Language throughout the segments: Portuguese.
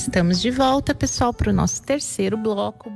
Estamos de volta, pessoal, para o nosso terceiro bloco.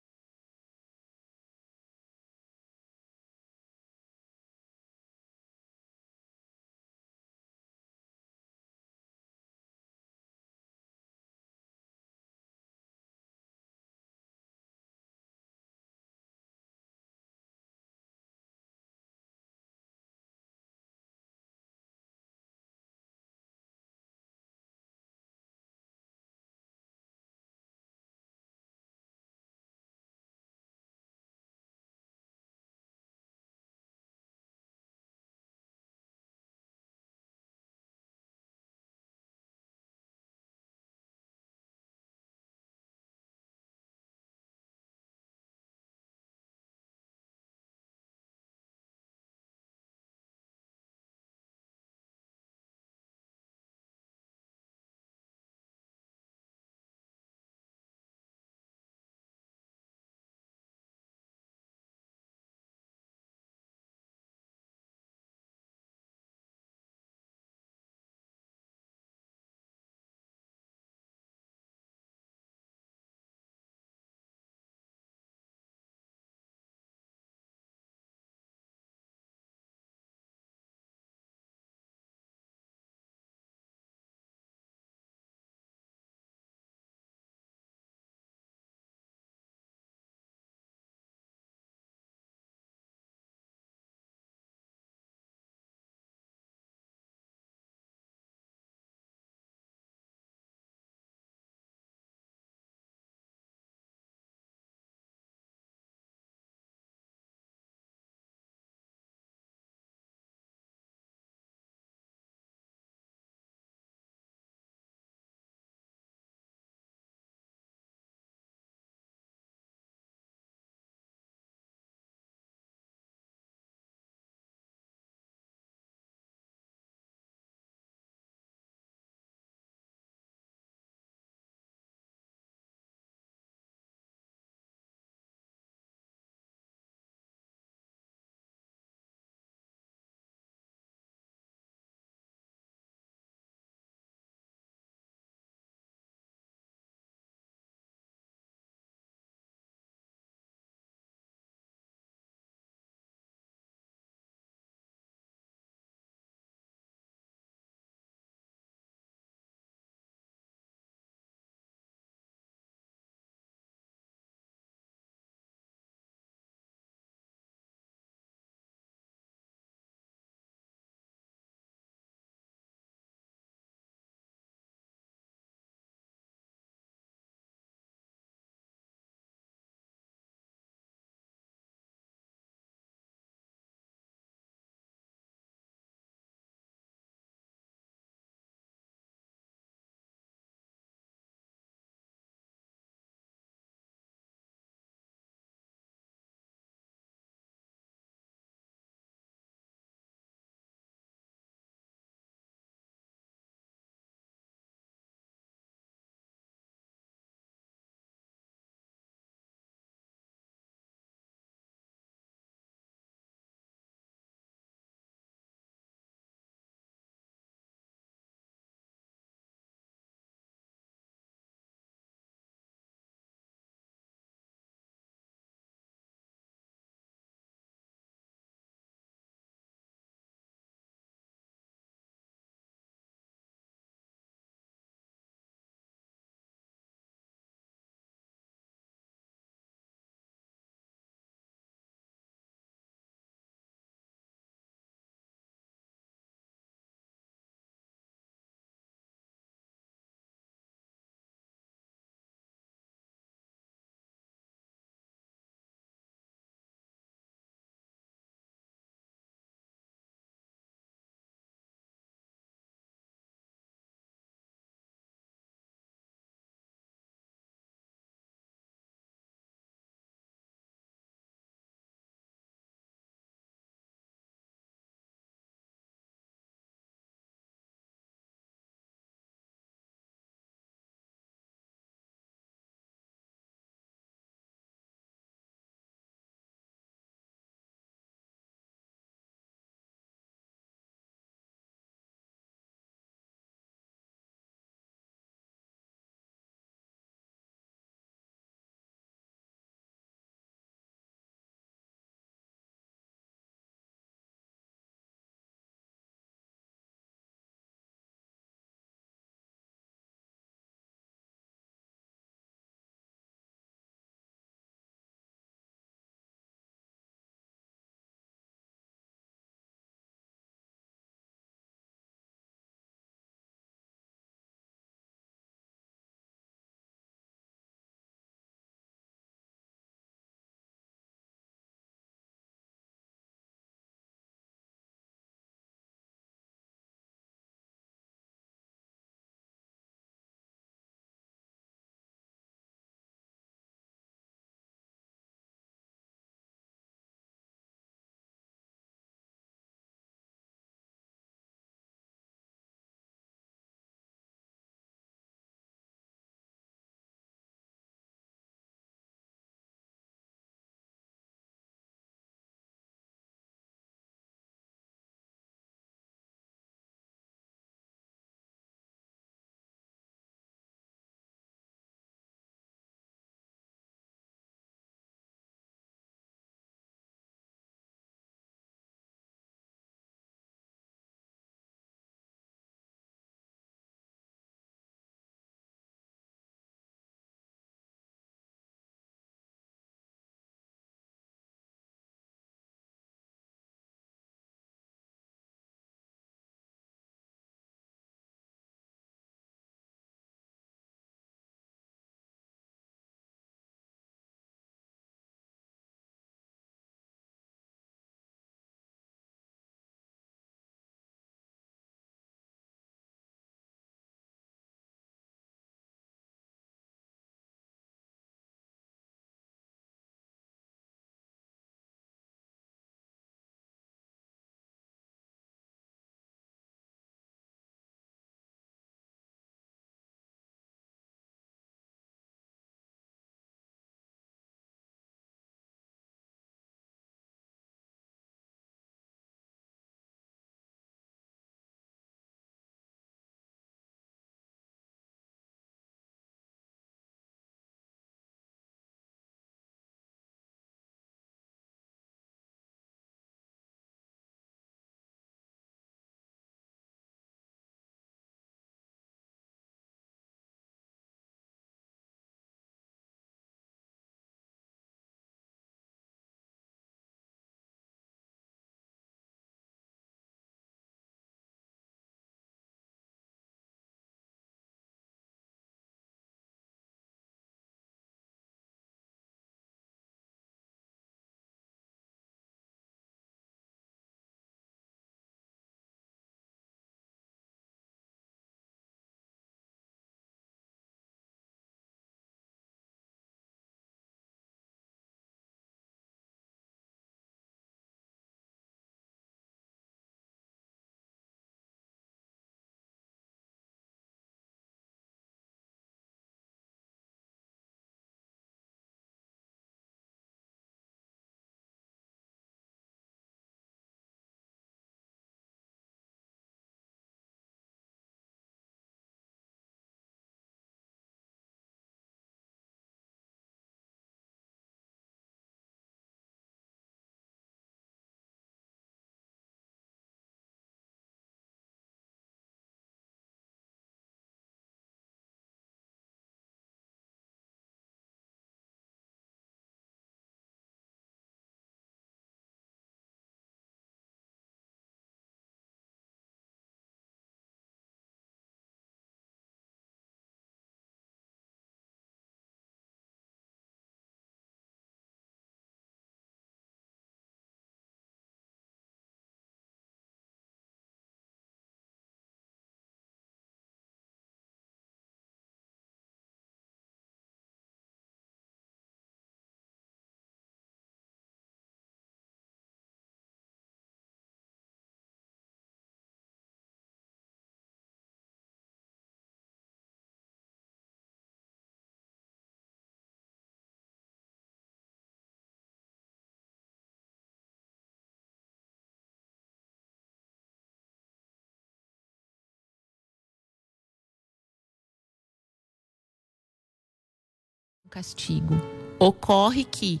castigo. Ocorre que,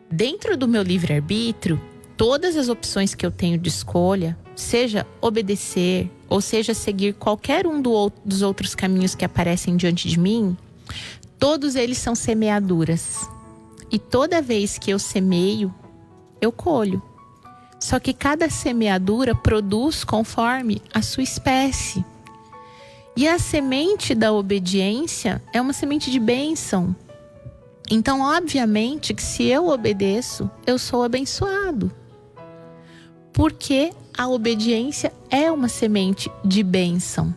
dentro do meu livre-arbítrio, todas as opções que eu tenho de escolha, seja obedecer ou seja seguir qualquer um dos outros caminhos que aparecem diante de mim, todos eles são semeaduras. E toda vez que eu semeio, eu colho. Só que cada semeadura produz conforme a sua espécie. E a semente da obediência é uma semente de bênção. Então, obviamente, que se eu obedeço, eu sou abençoado. Porque a obediência é uma semente de bênção.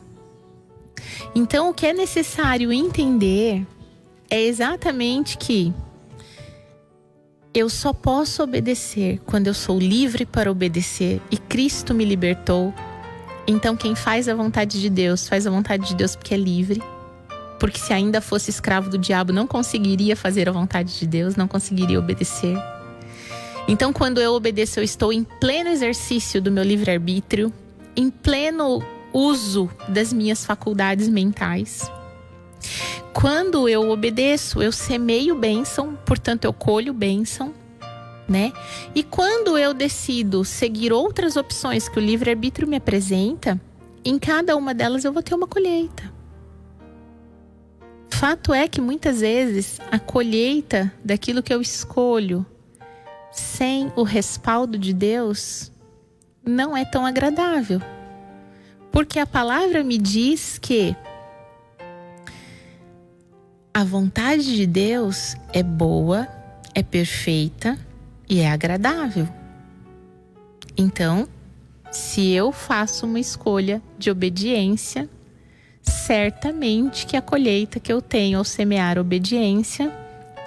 Então, o que é necessário entender é exatamente que eu só posso obedecer quando eu sou livre para obedecer e Cristo me libertou. Então, quem faz a vontade de Deus, faz a vontade de Deus porque é livre. Porque se ainda fosse escravo do diabo, não conseguiria fazer a vontade de Deus, não conseguiria obedecer. Então, quando eu obedeço, eu estou em pleno exercício do meu livre-arbítrio, em pleno uso das minhas faculdades mentais. Quando eu obedeço, eu semeio bênção, portanto eu colho bênção, né? E quando eu decido seguir outras opções que o livre-arbítrio me apresenta, em cada uma delas eu vou ter uma colheita. Fato é que muitas vezes a colheita daquilo que eu escolho sem o respaldo de Deus não é tão agradável. Porque a palavra me diz que a vontade de Deus é boa, é perfeita e é agradável. Então, se eu faço uma escolha de obediência, certamente que a colheita que eu tenho ao semear obediência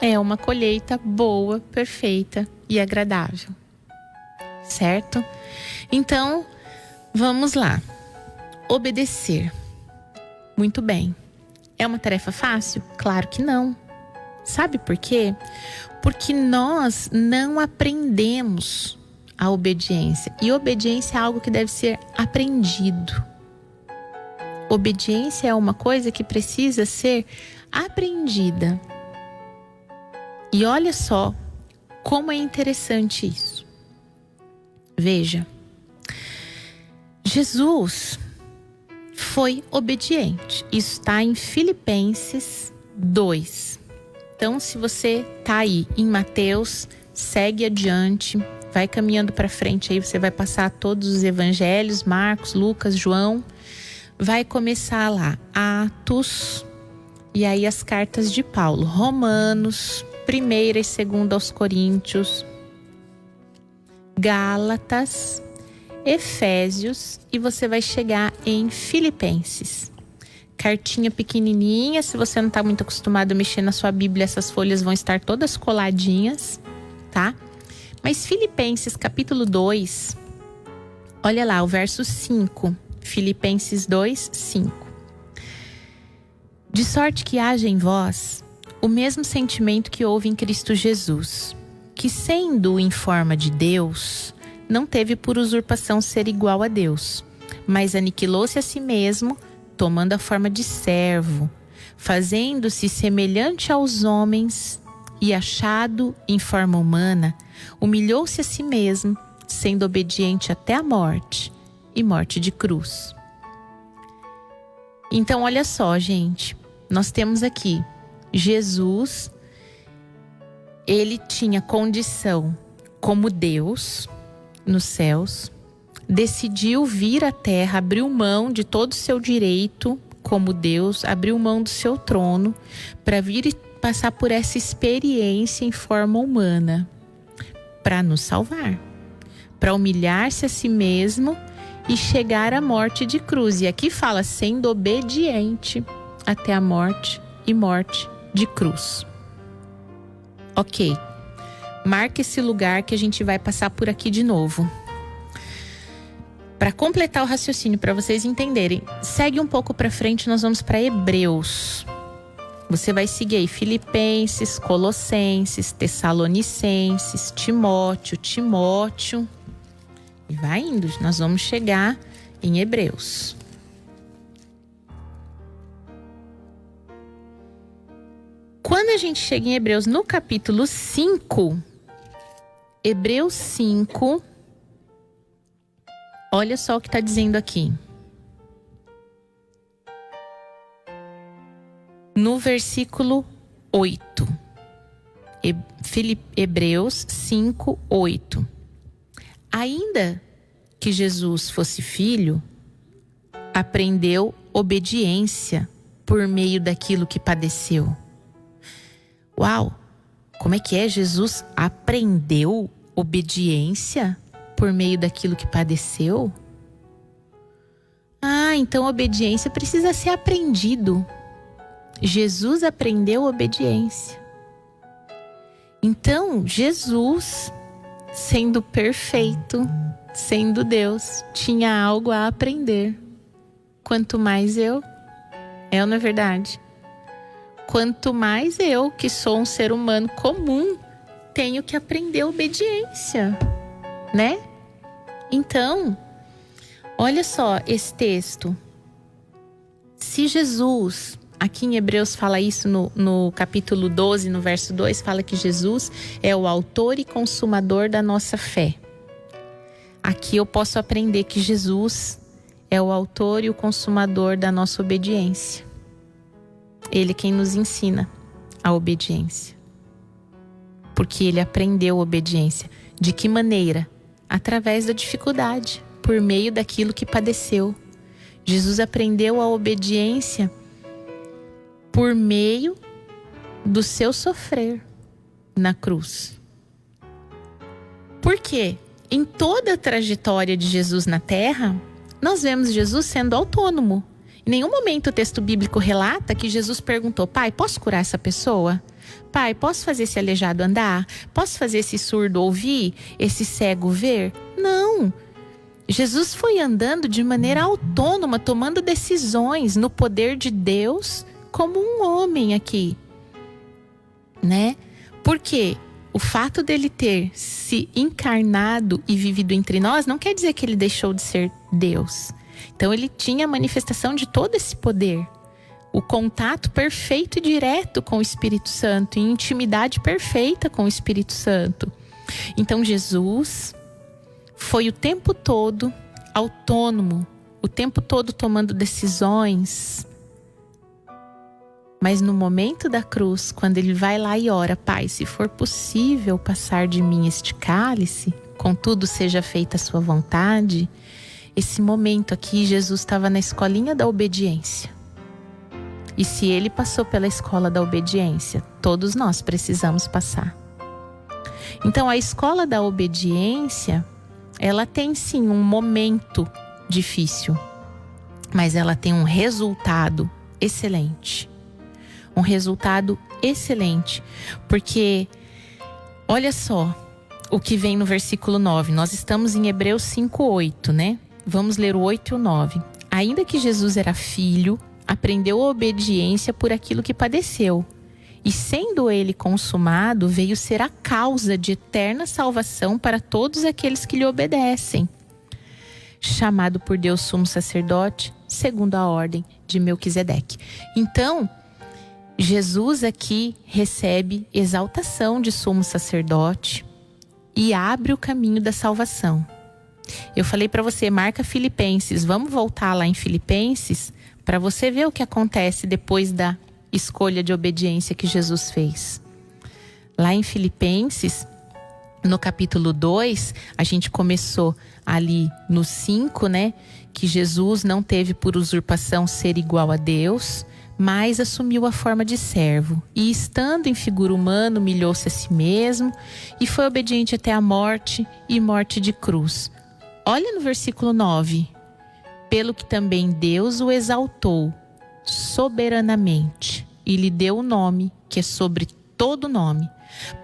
é uma colheita boa, perfeita e agradável. Certo? Então, vamos lá. Obedecer. Muito bem. É uma tarefa fácil? Claro que não. Sabe por quê? Porque nós não aprendemos a obediência. E obediência é algo que deve ser aprendido. Obediência é uma coisa que precisa ser aprendida. E olha só como é interessante isso. Veja, Jesus foi obediente. Isso está em Filipenses 2. Então, se você está aí em Mateus, segue adiante, vai caminhando para frente aí, você vai passar todos os evangelhos, Marcos, Lucas, João, vai começar lá, Atos, e aí as cartas de Paulo, Romanos, 1ª e 2ª aos Coríntios, Gálatas, Efésios, e você vai chegar em Filipenses. Cartinha pequenininha, se você não está muito acostumado a mexer na sua Bíblia, essas folhas vão estar todas coladinhas, tá? Mas Filipenses capítulo 2, olha lá, o verso 5, Filipenses 2, 5. De sorte que haja em vós o mesmo sentimento que houve em Cristo Jesus, que sendo em forma de Deus, não teve por usurpação ser igual a Deus, mas aniquilou-se a si mesmo, tomando a forma de servo, fazendo-se semelhante aos homens e achado em forma humana, humilhou-se a si mesmo, sendo obediente até a morte e morte de cruz. Então, olha só, gente, nós temos aqui Jesus, ele tinha condição como Deus nos céus, decidiu vir à terra, abriu mão de todo o seu direito como Deus, abriu mão do seu trono para vir e passar por essa experiência em forma humana, para nos salvar, para humilhar-se a si mesmo e chegar à morte de cruz. E aqui fala sendo obediente até a morte e morte de cruz. Ok, marca esse lugar que a gente vai passar por aqui de novo. Para completar o raciocínio, para vocês entenderem, segue um pouco para frente, nós vamos para Hebreus. Você vai seguir aí Filipenses, Colossenses, Tessalonicenses, Timóteo. E vai indo, nós vamos chegar em Hebreus. Quando a gente chega em Hebreus, no capítulo 5, Hebreus 5, olha só o que está dizendo aqui. No versículo 8. Hebreus 5, 8. Ainda que Jesus fosse filho, aprendeu obediência por meio daquilo que padeceu. Uau! Como é que é? Jesus aprendeu obediência por meio daquilo que padeceu? Ah, então obediência precisa ser aprendido. Jesus aprendeu obediência. Então, Jesus, sendo perfeito, sendo Deus, tinha algo a aprender. Quanto mais eu, não é verdade? Quanto mais eu, que sou um ser humano comum, tenho que aprender obediência, né? Então, olha só esse texto. Se Jesus, aqui em Hebreus fala isso no capítulo 12, no verso 2, fala que Jesus é o autor e consumador da nossa fé. Aqui eu posso aprender que Jesus é o autor e o consumador da nossa obediência. Ele é quem nos ensina a obediência. Porque ele aprendeu obediência. De que maneira? Através da dificuldade, por meio daquilo que padeceu. Jesus aprendeu a obediência por meio do seu sofrer na cruz. Por quê? Em toda a trajetória de Jesus na terra, nós vemos Jesus sendo autônomo. Em nenhum momento o texto bíblico relata que Jesus perguntou: Pai, posso curar essa pessoa? Pai, posso fazer esse aleijado andar? Posso fazer esse surdo ouvir? Esse cego ver? Não. Jesus foi andando de maneira autônoma, tomando decisões no poder de Deus como um homem aqui, né? Por quê? O fato dele ter se encarnado e vivido entre nós não quer dizer que ele deixou de ser Deus. Então ele tinha a manifestação de todo esse poder, o contato perfeito e direto com o Espírito Santo, em intimidade perfeita com o Espírito Santo. Então Jesus foi o tempo todo autônomo, o tempo todo tomando decisões. Mas no momento da cruz, quando ele vai lá e ora: Pai, se for possível passar de mim este cálice, contudo seja feita a sua vontade. Esse momento aqui, Jesus estava na escolinha da obediência. E se ele passou pela escola da obediência, todos nós precisamos passar. Então a escola da obediência, ela tem sim um momento difícil, mas ela tem um resultado excelente. Um resultado excelente, porque olha só o que vem no versículo 9. Nós estamos em Hebreus 5:8, né? Vamos ler o 8 e o 9. Ainda que Jesus era filho, aprendeu a obediência por aquilo que padeceu. E sendo ele consumado, veio ser a causa de eterna salvação para todos aqueles que lhe obedecem. Chamado por Deus sumo sacerdote, segundo a ordem de Melquisedeque. Então, Jesus aqui recebe exaltação de sumo sacerdote e abre o caminho da salvação. Eu falei para você, marca Filipenses. Vamos voltar lá em Filipenses para você ver o que acontece depois da escolha de obediência que Jesus fez. Lá em Filipenses, no capítulo 2, a gente começou ali no 5, né? Que Jesus não teve por usurpação ser igual a Deus, mas assumiu a forma de servo. E estando em figura humana, humilhou-se a si mesmo e foi obediente até a morte e morte de cruz. Olha no versículo 9. Pelo que também Deus o exaltou soberanamente e lhe deu o nome que é sobre todo nome,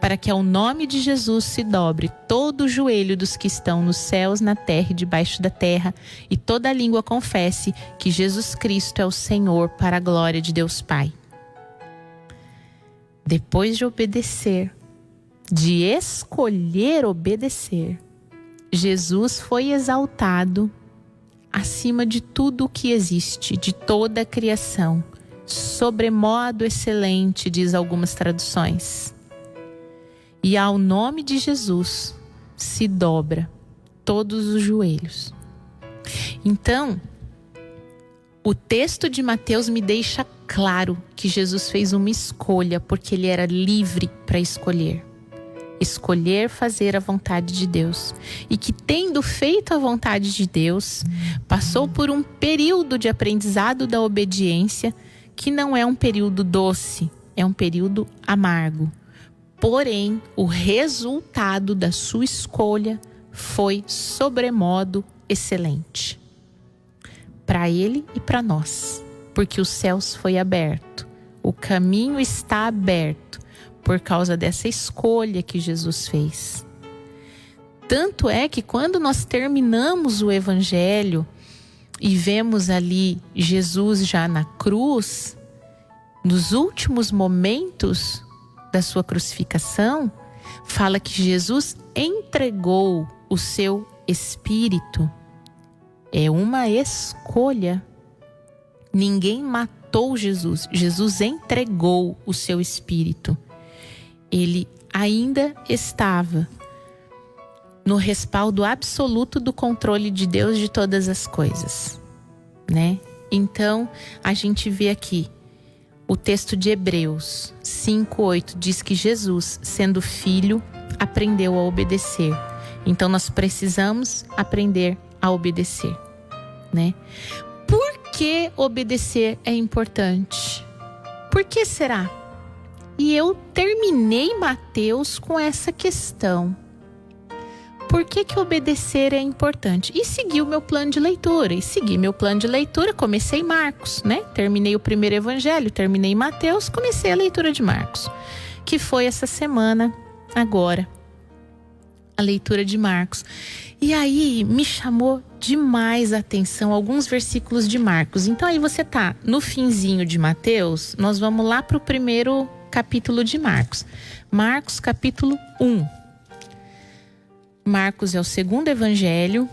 para que ao nome de Jesus se dobre todo o joelho dos que estão nos céus, na terra e debaixo da terra, e toda a língua confesse que Jesus Cristo é o Senhor, para a glória de Deus Pai. Depois de obedecer, de escolher obedecer, Jesus foi exaltado acima de tudo o que existe, de toda a criação. sobremodo excelente, diz algumas traduções. E ao nome de Jesus se dobra todos os joelhos. Então, o texto de Mateus me deixa claro que Jesus fez uma escolha, porque ele era livre para escolher. Escolher fazer a vontade de Deus. E que, tendo feito a vontade de Deus, passou por um período de aprendizado da obediência, que não é um período doce, é um período amargo. Porém, o resultado da sua escolha foi sobremodo excelente. Para ele e para nós. Porque os céus foi aberto. O caminho está aberto por causa dessa escolha que Jesus fez. Tanto é que quando nós terminamos o Evangelho e vemos ali Jesus já na cruz, nos últimos momentos da sua crucificação, fala que Jesus entregou o seu Espírito. É uma escolha. Ninguém matou Jesus. Jesus entregou o seu Espírito. Ele ainda estava no respaldo absoluto do controle de Deus de todas as coisas, né? Então, a gente vê aqui o texto de Hebreus 5:8 diz que Jesus, sendo filho, aprendeu a obedecer. Então, nós precisamos aprender a obedecer, né? Por que obedecer é importante? Por que será? E eu terminei Mateus com essa questão. Por que obedecer é importante? E segui o meu plano de leitura. E segui meu plano de leitura, comecei Marcos, né? Terminei o primeiro evangelho, terminei Mateus, comecei a leitura de Marcos. Que foi essa semana, agora. A leitura de Marcos. E aí me chamou demais a atenção alguns versículos de Marcos. Então aí você tá no finzinho de Mateus, nós vamos lá para o primeiro capítulo de Marcos. Marcos capítulo 1. Marcos é o segundo evangelho.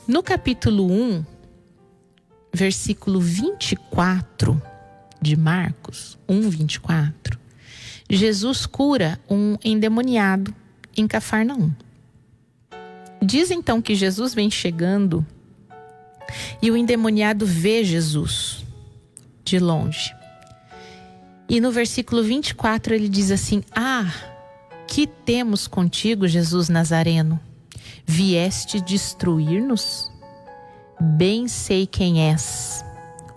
No capítulo 1, versículo 24 de Marcos, 1:24, Jesus cura um endemoniado em Cafarnaum. Diz então que Jesus vem chegando e o endemoniado vê Jesus de longe. E no versículo 24 ele diz assim: Ah, que temos contigo, Jesus Nazareno? Vieste destruir-nos? Bem sei quem és,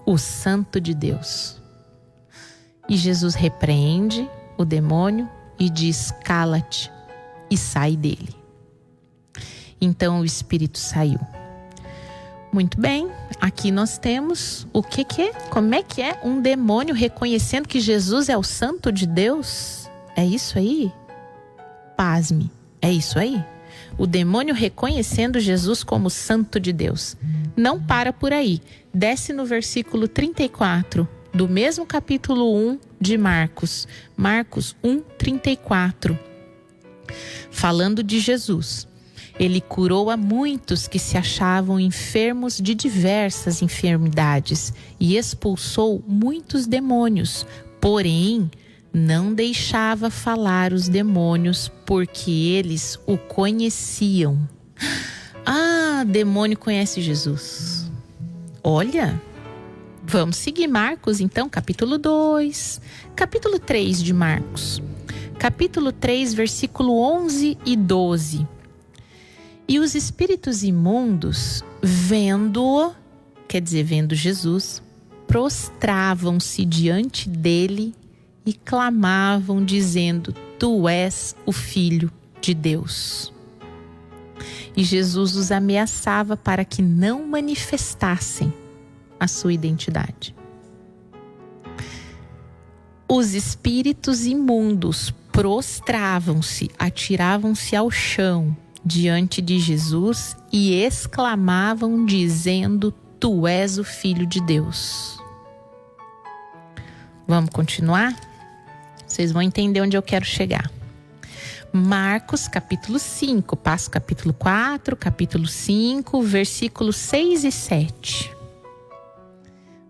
o Santo de Deus. E Jesus repreende o demônio e diz: Cala-te, e sai dele. Então o espírito saiu. Muito bem, aqui nós temos o que é? Como é que é um demônio reconhecendo que Jesus é o Santo de Deus? É isso aí? Pasme, é isso aí? O demônio reconhecendo Jesus como Santo de Deus. Não para por aí. Desce no versículo 34 do mesmo capítulo 1 de Marcos. Marcos 1:34. Falando de Jesus. Ele curou a muitos que se achavam enfermos de diversas enfermidades e expulsou muitos demônios. Porém, não deixava falar os demônios porque eles o conheciam. Ah, demônio conhece Jesus. Olha, vamos seguir Marcos então, capítulo 2, capítulo 3 de Marcos. Capítulo 3, versículo 11 e 12. E os espíritos imundos, vendo-o, quer dizer, vendo Jesus, prostravam-se diante dele e clamavam, dizendo: Tu és o Filho de Deus. E Jesus os ameaçava para que não manifestassem a sua identidade. Os espíritos imundos prostravam-se, atiravam-se ao chão diante de Jesus e exclamavam, dizendo: Tu és o Filho de Deus. Vamos continuar? Vocês vão entender onde eu quero chegar. Marcos capítulo 5, passo capítulo 4, capítulo 5, versículos 6 e 7.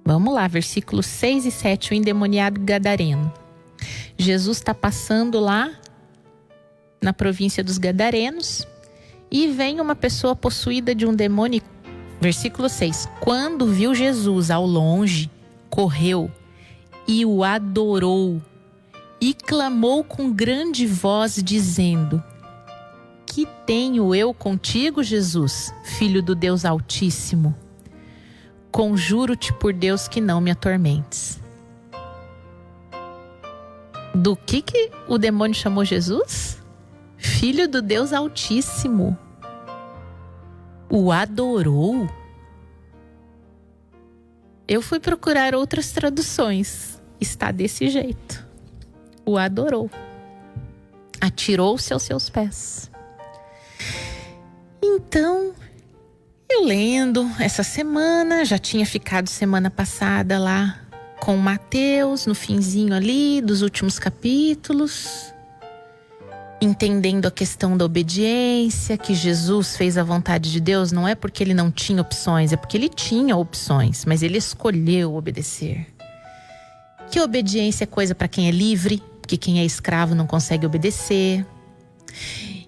Vamos lá, versículos 6 e 7, o endemoniado gadareno. Jesus está passando lá na província dos Gadarenos e vem uma pessoa possuída de um demônio. Versículo 6. Quando viu Jesus ao longe, correu e o adorou e clamou com grande voz, dizendo: Que tenho eu contigo, Jesus, filho do Deus Altíssimo? Conjuro-te por Deus que não me atormentes. Do que o demônio chamou Jesus? Filho do Deus Altíssimo. O adorou? Eu fui procurar outras traduções. Está desse jeito. O adorou. Atirou-se aos seus pés. Então, eu lendo essa semana, já tinha ficado semana passada lá com Mateus, no finzinho ali dos últimos capítulos, entendendo a questão da obediência, que Jesus fez a vontade de Deus, não é porque ele não tinha opções, é porque ele tinha opções, mas ele escolheu obedecer. Que obediência é coisa para quem é livre, porque quem é escravo não consegue obedecer.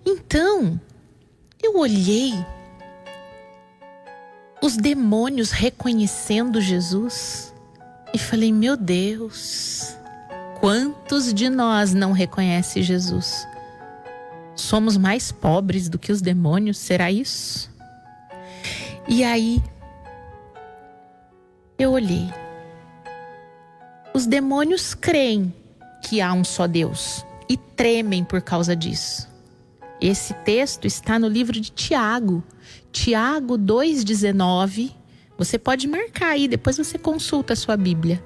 Então, eu olhei os demônios reconhecendo Jesus e falei: meu Deus, quantos de nós não reconhecem Jesus? Somos mais pobres do que os demônios, será isso? E aí, eu olhei. Os demônios creem que há um só Deus e tremem por causa disso. Esse texto está no livro de Tiago, Tiago 2,19. Você pode marcar aí, depois você consulta a sua Bíblia.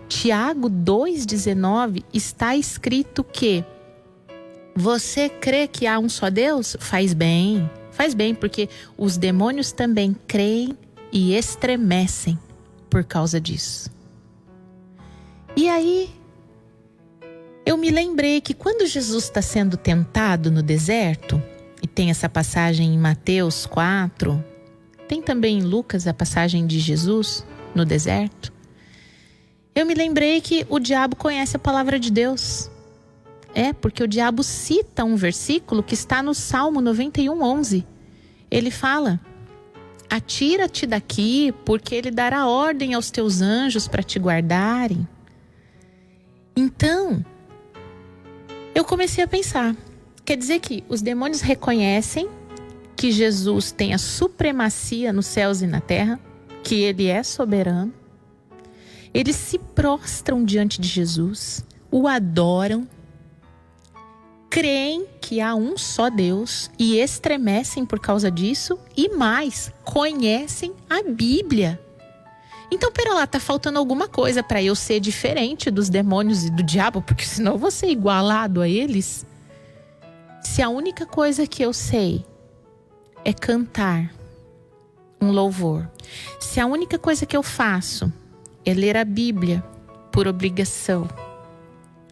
Tiago 2,19 está escrito que você crê que há um só Deus? Faz bem, porque os demônios também creem e estremecem por causa disso. E aí, eu me lembrei que quando Jesus está sendo tentado no deserto, e tem essa passagem em Mateus 4, tem também em Lucas a passagem de Jesus no deserto, eu me lembrei que o diabo conhece a palavra de Deus. Porque o diabo cita um versículo que está no Salmo 91:11. Ele fala: atira-te daqui, porque ele dará ordem aos teus anjos para te guardarem. Então, eu comecei a pensar, quer dizer que os demônios reconhecem que Jesus tem a supremacia nos céus e na terra, que ele é soberano. Eles se prostram diante de Jesus, o adoram, creem que há um só Deus e estremecem por causa disso, e mais, conhecem a Bíblia. Então, pera lá, tá faltando alguma coisa para eu ser diferente dos demônios e do diabo, porque senão eu vou ser igualado a eles. Se a única coisa que eu sei é cantar um louvor, se a única coisa que eu faço é ler a Bíblia por obrigação,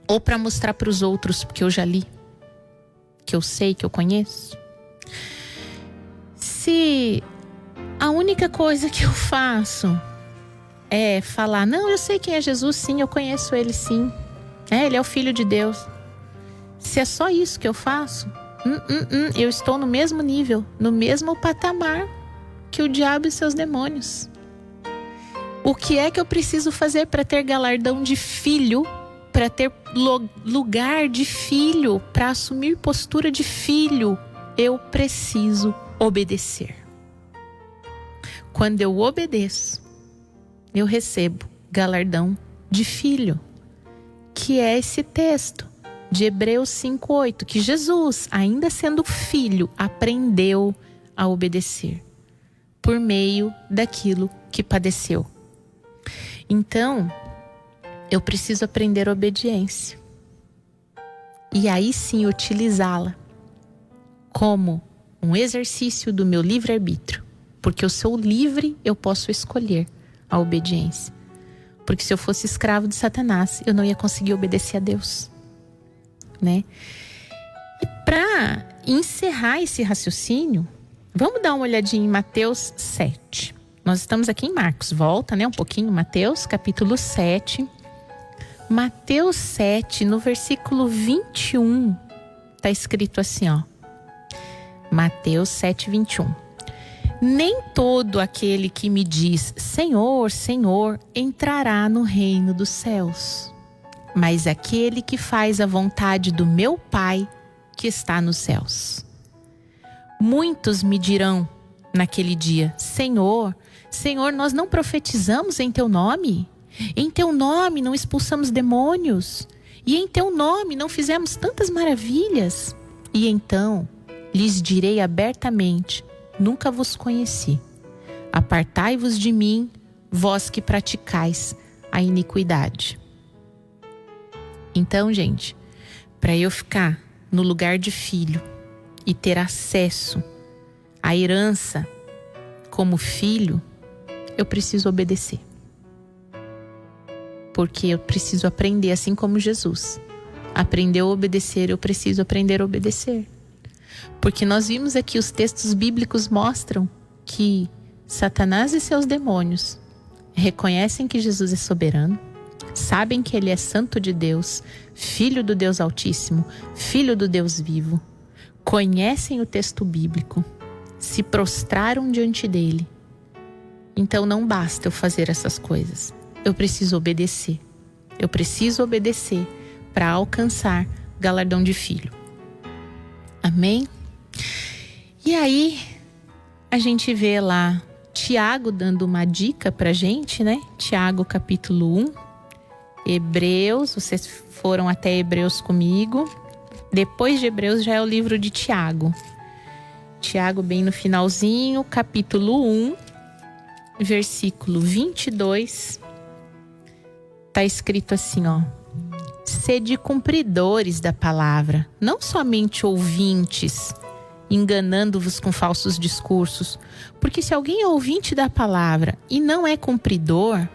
ou para mostrar para os outros porque eu já li, que eu sei, que eu conheço, se a única coisa que eu faço é falar: não, eu sei quem é Jesus, sim, eu conheço ele, sim, ele é o Filho de Deus. Se é só isso que eu faço, eu estou no mesmo nível, no mesmo patamar que o diabo e seus demônios. O que é que eu preciso fazer para ter galardão de filho, para ter lugar de filho, para assumir postura de filho? Eu preciso obedecer. Quando eu obedeço, eu recebo galardão de filho, que é esse texto de Hebreus 5:8, que Jesus, ainda sendo filho, aprendeu a obedecer por meio daquilo que padeceu. Então, eu preciso aprender obediência e aí sim utilizá-la como um exercício do meu livre-arbítrio, porque eu sou livre, eu posso escolher a obediência. Porque se eu fosse escravo de Satanás, eu não ia conseguir obedecer a Deus, né? E para encerrar esse raciocínio, vamos dar uma olhadinha em Mateus 7. Nós estamos aqui em Marcos. Volta, né, um pouquinho. Mateus, capítulo 7. Mateus 7, no versículo 21, está escrito assim, ó. Mateus 7, 21. Nem todo aquele que me diz Senhor, Senhor, entrará no reino dos céus, mas aquele que faz a vontade do meu Pai que está nos céus. Muitos me dirão naquele dia: Senhor, Senhor, nós não profetizamos em teu nome? Em teu nome não expulsamos demônios? E em teu nome não fizemos tantas maravilhas? E então lhes direi abertamente: nunca vos conheci. Apartai-vos de mim, vós que praticais a iniquidade. Então, gente, para eu ficar no lugar de filho e ter acesso à herança como filho, eu preciso obedecer. Porque eu preciso aprender, assim como Jesus aprendeu a obedecer, eu preciso aprender a obedecer. Porque nós vimos aqui, os textos bíblicos mostram que Satanás e seus demônios reconhecem que Jesus é soberano, sabem que ele é santo de Deus, filho do Deus Altíssimo, filho do Deus vivo, conhecem o texto bíblico, se prostraram diante dele. Então não basta eu fazer essas coisas, eu preciso obedecer. Eu preciso obedecer para alcançar galardão de filho. Amém? E aí, a gente vê lá Tiago dando uma dica pra gente, né? Tiago capítulo 1. Hebreus, vocês foram até Hebreus comigo. Depois de Hebreus já é o livro de Tiago. Tiago bem no finalzinho, capítulo 1, versículo 22. Tá escrito assim, ó. Sede cumpridores da palavra, não somente ouvintes, enganando-vos com falsos discursos. Porque se alguém é ouvinte da palavra e não é cumpridor,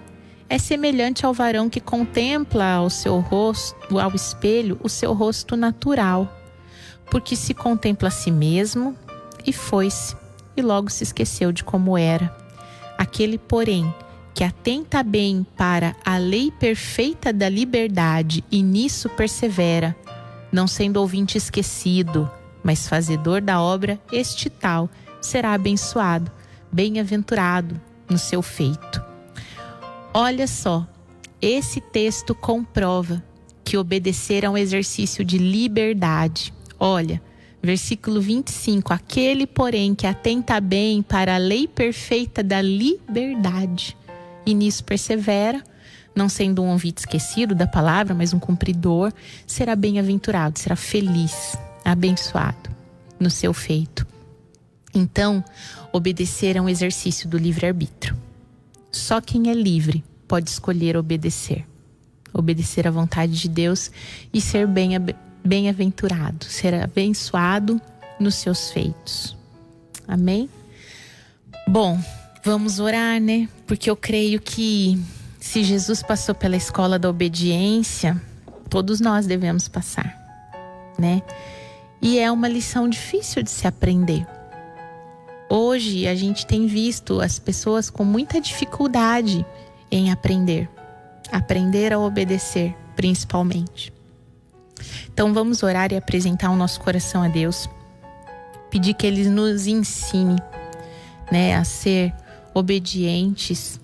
é semelhante ao varão que contempla ao seu rosto, ao espelho, o seu rosto natural. Porque se contempla a si mesmo e foi-se, e logo se esqueceu de como era. Aquele, porém, que atenta bem para a lei perfeita da liberdade e nisso persevera, não sendo ouvinte esquecido, mas fazedor da obra, este tal será abençoado, bem-aventurado no seu feito. Olha só, esse texto comprova que obedecer é um exercício de liberdade. Olha, versículo 25, aquele, porém, que atenta bem para a lei perfeita da liberdade e nisso persevera, não sendo um ouvinte esquecido da palavra, mas um cumpridor, será bem-aventurado, será feliz, abençoado no seu feito. Então, obedecer é um exercício do livre-arbítrio. Só quem é livre pode escolher obedecer. Obedecer à vontade de Deus e ser bem-aventurado, ser abençoado nos seus feitos. Amém? Bom, vamos orar, né? Porque eu creio que se Jesus passou pela escola da obediência, todos nós devemos passar, né? E é uma lição difícil de se aprender. Hoje a gente tem visto as pessoas com muita dificuldade em aprender a obedecer, principalmente. Então vamos orar e apresentar o nosso coração a Deus, pedir que Ele nos ensine, né, a ser obedientes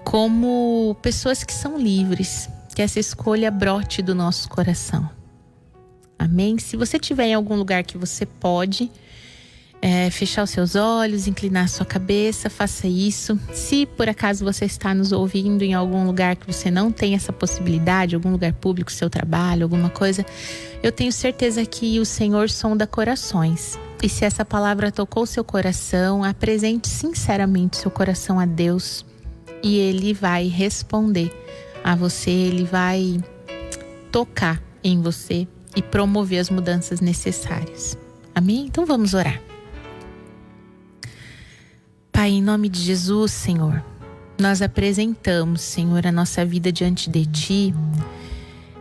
como pessoas que são livres, que essa escolha brote do nosso coração. Amém? Se você estiver em algum lugar que você pode fechar os seus olhos, inclinar a sua cabeça, faça isso. Se por acaso você está nos ouvindo em algum lugar que você não tem essa possibilidade, algum lugar público, seu trabalho, alguma coisa, eu tenho certeza que o Senhor sonda corações. E se essa palavra tocou seu coração, apresente sinceramente seu coração a Deus e Ele vai responder a você, Ele vai tocar em você e promover as mudanças necessárias. Amém? Então vamos orar. Pai, em nome de Jesus, Senhor, nós apresentamos, Senhor, a nossa vida diante de Ti,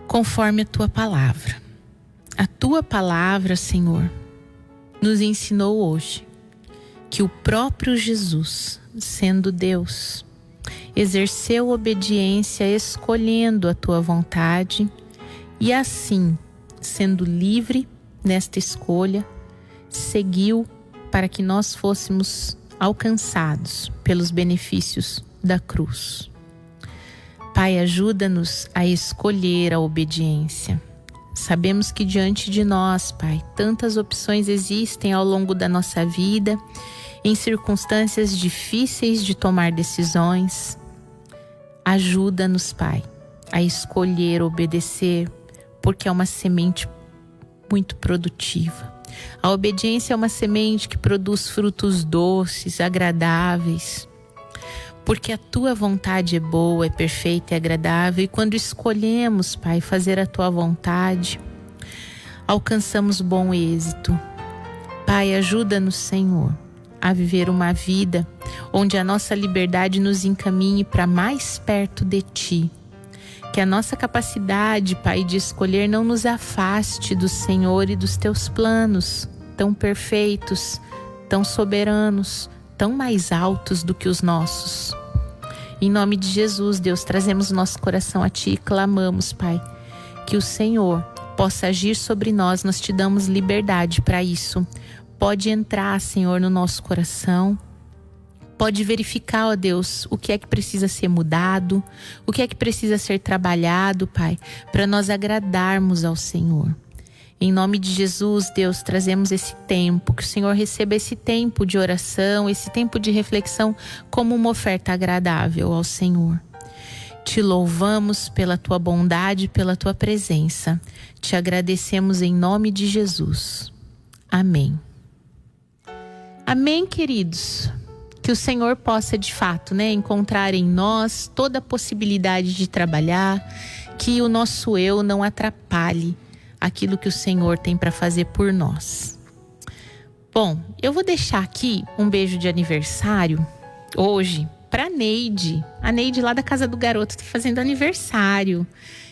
conforme a Tua palavra. A Tua palavra, Senhor, nos ensinou hoje que o próprio Jesus, sendo Deus, exerceu obediência escolhendo a tua vontade e assim, sendo livre nesta escolha, seguiu para que nós fôssemos alcançados pelos benefícios da cruz. Pai, ajuda-nos a escolher a obediência. Sabemos que diante de nós, Pai, tantas opções existem ao longo da nossa vida, em circunstâncias difíceis de tomar decisões. Ajuda-nos, Pai, a escolher obedecer, porque é uma semente muito produtiva. A obediência é uma semente que produz frutos doces, agradáveis, porque a tua vontade é boa, é perfeita e agradável, e quando escolhemos, Pai, fazer a tua vontade, alcançamos bom êxito. Pai, ajuda-nos, Senhor, a viver uma vida onde a nossa liberdade nos encaminhe para mais perto de Ti. Que a nossa capacidade, Pai, de escolher não nos afaste do Senhor e dos Teus planos, tão perfeitos, tão soberanos, tão mais altos do que os nossos. Em nome de Jesus, Deus, trazemos nosso coração a Ti e clamamos, Pai, que o Senhor possa agir sobre nós. Nós Te damos liberdade para isso. Pode entrar, Senhor, no nosso coração. Pode verificar, ó Deus, o que é que precisa ser mudado, o que é que precisa ser trabalhado, Pai, para nós agradarmos ao Senhor. Em nome de Jesus, Deus, trazemos esse tempo, que o Senhor receba esse tempo de oração, esse tempo de reflexão como uma oferta agradável ao Senhor. Te louvamos pela Tua bondade, pela Tua presença. Te agradecemos em nome de Jesus. Amém. Amém, queridos. Que o Senhor possa de fato, encontrar em nós toda a possibilidade de trabalhar, que o nosso eu não atrapalhe aquilo que o Senhor tem para fazer por nós. Bom, eu vou deixar aqui um beijo de aniversário hoje para Neide. A Neide lá da Casa do Garoto está fazendo aniversário.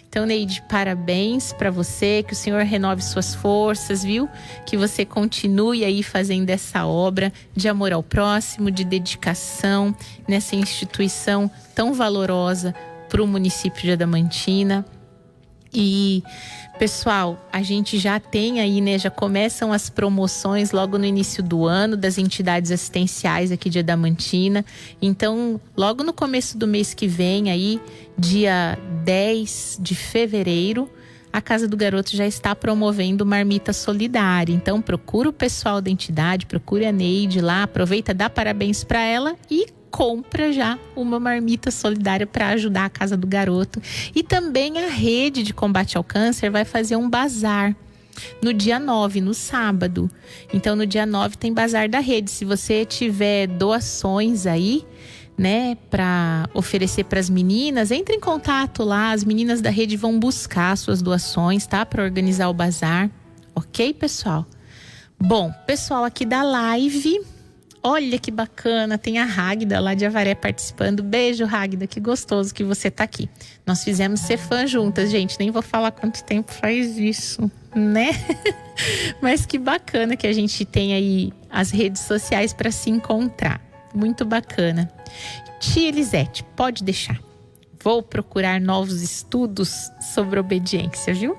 Então, Neide, parabéns para você, que o Senhor renove suas forças, viu? Que você continue aí fazendo essa obra de amor ao próximo, de dedicação nessa instituição tão valorosa para o município de Adamantina. E, pessoal, a gente já tem aí, já começam as promoções logo no início do ano das entidades assistenciais aqui de Adamantina. Então, logo no começo do mês que vem aí, dia 10 de fevereiro, a Casa do Garoto já está promovendo Marmita Solidária. Então, procura o pessoal da entidade, procure a Neide lá, aproveita, dá parabéns para ela e compra já uma marmita solidária para ajudar a Casa do Garoto. E também a Rede de Combate ao Câncer vai fazer um bazar no dia 9, no sábado. Então, no dia 9 tem bazar da rede. Se você tiver doações aí, para oferecer para as meninas, entre em contato lá. As meninas da rede vão buscar suas doações, tá? Para organizar o bazar. Ok, pessoal? Bom, pessoal aqui da live, olha que bacana, tem a Ráguida lá de Avaré participando. Beijo, Ráguida, que gostoso que você tá aqui. Nós fizemos ser fã juntas, gente. Nem vou falar quanto tempo faz isso, né? Mas que bacana que a gente tem aí as redes sociais para se encontrar. Muito bacana. Tia Elisete, pode deixar. Vou procurar novos estudos sobre obediência, viu?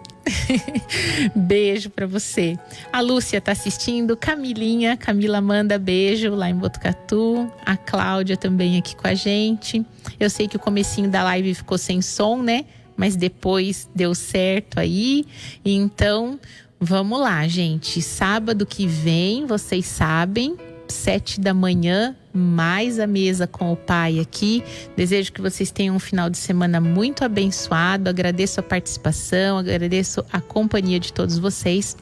Beijo pra você. A Lúcia tá assistindo, Camila manda beijo lá em Botucatu. A Cláudia também aqui com a gente. Eu sei que o comecinho da live ficou sem som, mas depois deu certo aí. Então, vamos lá, gente. Sábado que vem, vocês sabem, 7 da manhã, mais a mesa com o pai aqui. Desejo que vocês tenham um final de semana muito abençoado. Agradeço a participação, agradeço a companhia de todos vocês.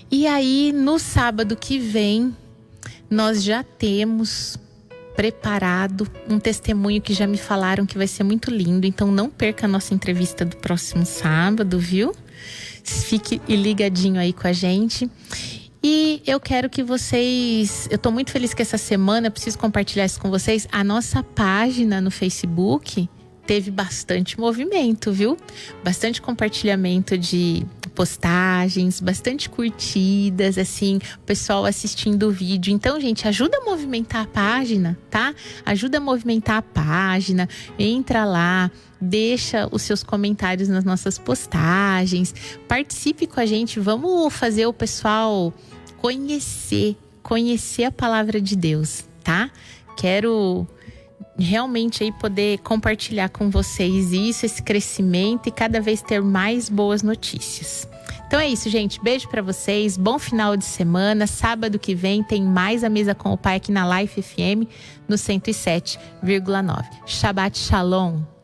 E aí, no sábado que vem, nós já temos preparado um testemunho que já me falaram que vai ser muito lindo. Então, não perca a nossa entrevista do próximo sábado, viu? Fique ligadinho aí com a gente. E eu quero que vocês... Eu tô muito feliz que essa semana eu preciso compartilhar isso com vocês. A nossa página no Facebook teve bastante movimento, viu? Bastante compartilhamento de postagens, bastante curtidas, assim, o pessoal assistindo o vídeo. Então, gente, ajuda a movimentar a página, tá? Ajuda a movimentar a página, entra lá, deixa os seus comentários nas nossas postagens, participe com a gente, vamos fazer o pessoal conhecer a palavra de Deus, tá? Quero realmente aí poder compartilhar com vocês isso, esse crescimento e cada vez ter mais boas notícias. Então é isso, gente. Beijo pra vocês. Bom final de semana. Sábado que vem tem mais A Mesa com o Pai aqui na Life FM no 107,9. Shabbat Shalom.